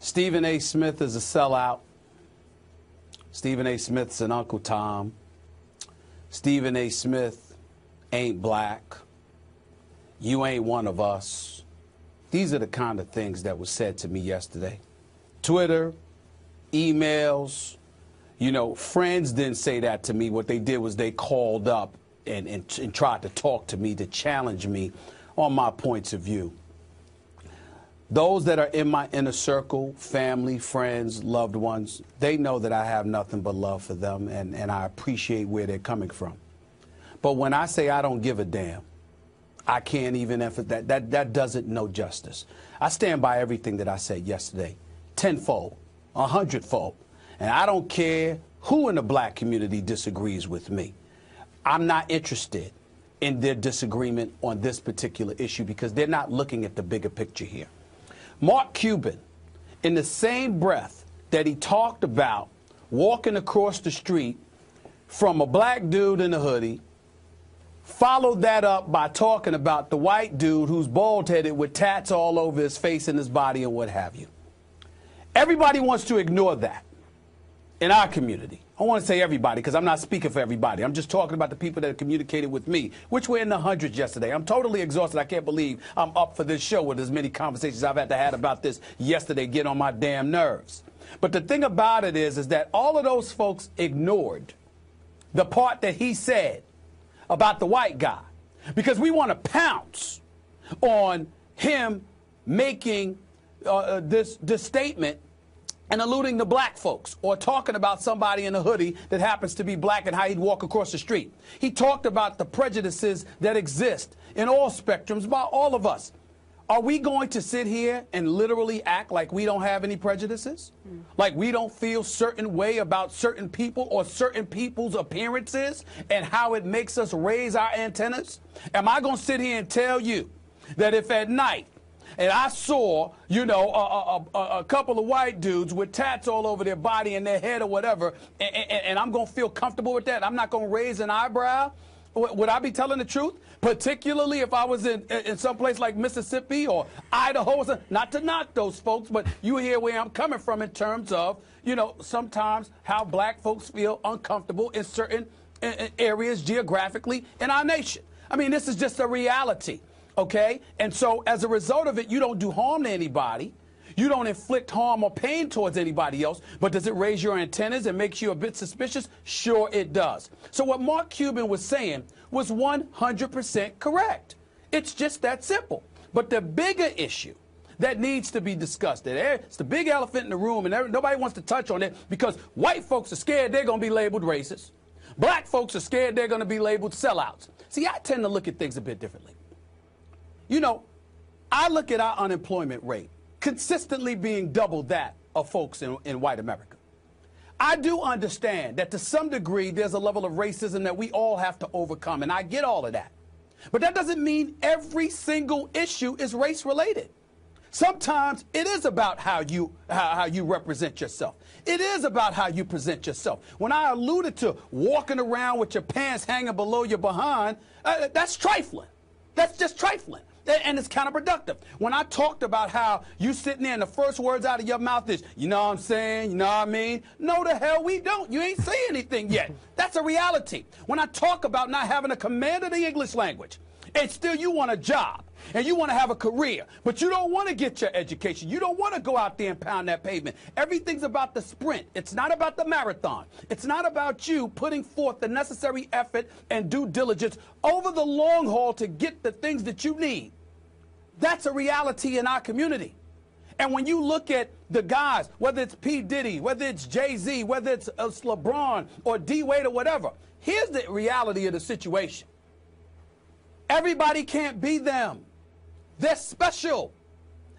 Stephen A. Smith is a sellout. Stephen A. Smith's an Uncle Tom. Stephen A. Smith ain't black. You ain't one of us. These are the kind of things that was said to me yesterday. Twitter, emails, you know, friends didn't say that to me. What they did was they called up and tried to talk to me, to challenge me on my points of view. Those that are in my inner circle, family, friends, loved ones, they know that I have nothing but love for them, and I appreciate where they're coming from. But when I say I don't give a damn, I can't even emphasize that doesn't know justice. I stand by everything that I said yesterday, tenfold, 100-fold. And I don't care who in the black community disagrees with me. I'm not interested in their disagreement on this particular issue because they're not looking at the bigger picture here. Mark Cuban, in the same breath that he talked about walking across the street from a black dude in a hoodie, followed that up by talking about the white dude who's bald-headed with tats all over his face and his body and what have you. Everybody wants to ignore that in our community. I want to say everybody because I'm not speaking for everybody. I'm just talking about the people that communicated with me, which were in the hundreds yesterday. I'm totally exhausted. I can't believe I'm up for this show with as many conversations I've had to have about this yesterday, get on my damn nerves. But the thing about it is that all of those folks ignored the part that he said about the white guy because we want to pounce on him making this statement and alluding to black folks or talking about somebody in a hoodie that happens to be black and how he'd walk across the street. He talked about the prejudices that exist in all spectrums by all of us. Are we going to sit here and literally act like we don't have any prejudices? Like we don't feel certain way about certain people or certain people's appearances and how it makes us raise our antennas? Am I going to sit here and tell you that if at night and I saw, you know, a couple of white dudes with tats all over their body and their head or whatever, and I'm going to feel comfortable with that? I'm not going to raise an eyebrow? Would I be telling the truth? Particularly if I was in some place like Mississippi or Idaho or something. Not to knock those folks, but you hear where I'm coming from in terms of, you know, sometimes how black folks feel uncomfortable in certain areas geographically in our nation. I mean, this is just a reality. Okay? And so as a result of it, you don't do harm to anybody. You don't inflict harm or pain towards anybody else. But does it raise your antennas and makes you a bit suspicious? Sure it does. So what Mark Cuban was saying was 100% correct. It's just that simple. But the bigger issue that needs to be discussed, it's the big elephant in the room, and nobody wants to touch on it because white folks are scared they're going to be labeled racist. Black folks are scared they're going to be labeled sellouts. See, I tend to look at things a bit differently. You know, I look at our unemployment rate consistently being double that of folks in white America. I do understand that to some degree there's a level of racism that we all have to overcome, and I get all of that. But that doesn't mean every single issue is race-related. Sometimes it is about how you represent yourself. It is about how you present yourself. When I alluded to walking around with your pants hanging below your behind, that's trifling. That's just trifling. And it's counterproductive. When I talked about how you sitting there and the first words out of your mouth is, you know what I'm saying, you know what I mean? No, the hell we don't. You ain't saying anything yet. That's a reality. When I talk about not having a command of the English language, and still you want a job, and you want to have a career, but you don't want to get your education. You don't want to go out there and pound that pavement. Everything's about the sprint. It's not about the marathon. It's not about you putting forth the necessary effort and due diligence over the long haul to get the things that you need. That's a reality in our community. And when you look at the guys, whether it's P. Diddy, whether it's Jay-Z, whether it's LeBron or D-Wade or whatever, here's the reality of the situation. Everybody can't be them. They're special.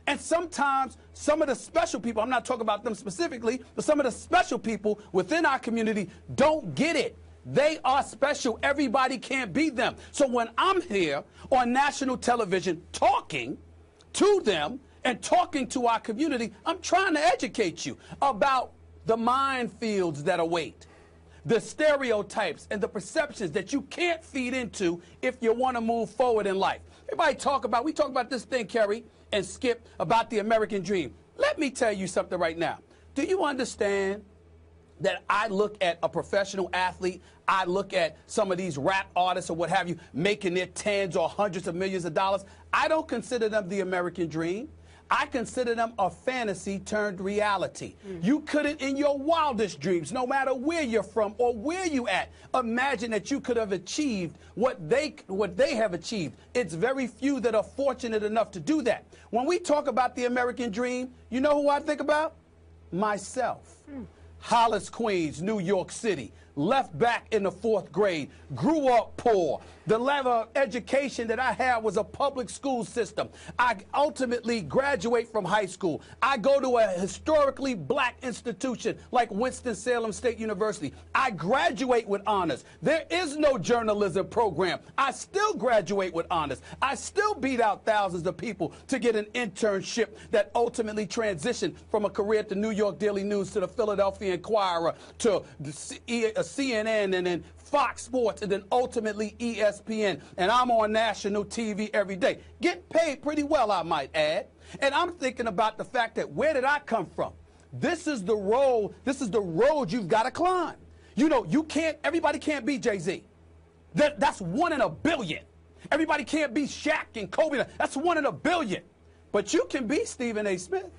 And sometimes some of the special people, I'm not talking about them specifically, but some of the special people within our community don't get it. They are special. Everybody can't be them. So when I'm here on national television talking to them and talking to our community, I'm trying to educate you about the minefields that await, the stereotypes and the perceptions that you can't feed into if you want to move forward in life. Everybody we talk about this thing, Kerry and Skip, about the American dream. let me tell you something right now. Do you understand that I look at a professional athlete, I look at some of these rap artists or what have you, making their tens or hundreds of millions of dollars. I don't consider them the American dream. I consider them a fantasy turned reality. You couldn't, in your wildest dreams, no matter where you're from or where you at, imagine that you could have achieved what they have achieved. It's very few that are fortunate enough to do that. When we talk about the American dream, you know who I think about? Myself. Hollis, Queens, New York City, left back in the 4th grade, grew up poor. The level of education that I had was a public school system. I ultimately graduate from high school. I go to a historically black institution like Winston-Salem State University. I graduate with honors. There is no journalism program. I still graduate with honors. I still beat out thousands of people to get an internship that ultimately transitioned from a career at the New York Daily News to the Philadelphia Inquirer to CNN and then Fox Sports and then ultimately ESPN. And I'm on national TV every day. Get paid pretty well, I might add. And I'm thinking about the fact that where did I come from? This is the road you've got to climb. You know, everybody can't be Jay-Z. That's 1 in a billion. Everybody can't be Shaq and Kobe. That's 1 in a billion. But you can be Stephen A. Smith.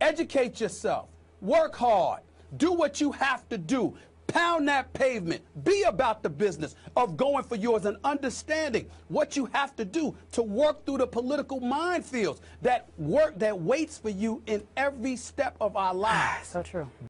Educate yourself. Work hard. Do what you have to do. Pound that pavement. Be about the business of going for yours and understanding what you have to do to work through the political minefields that waits for you in every step of our lives. So true.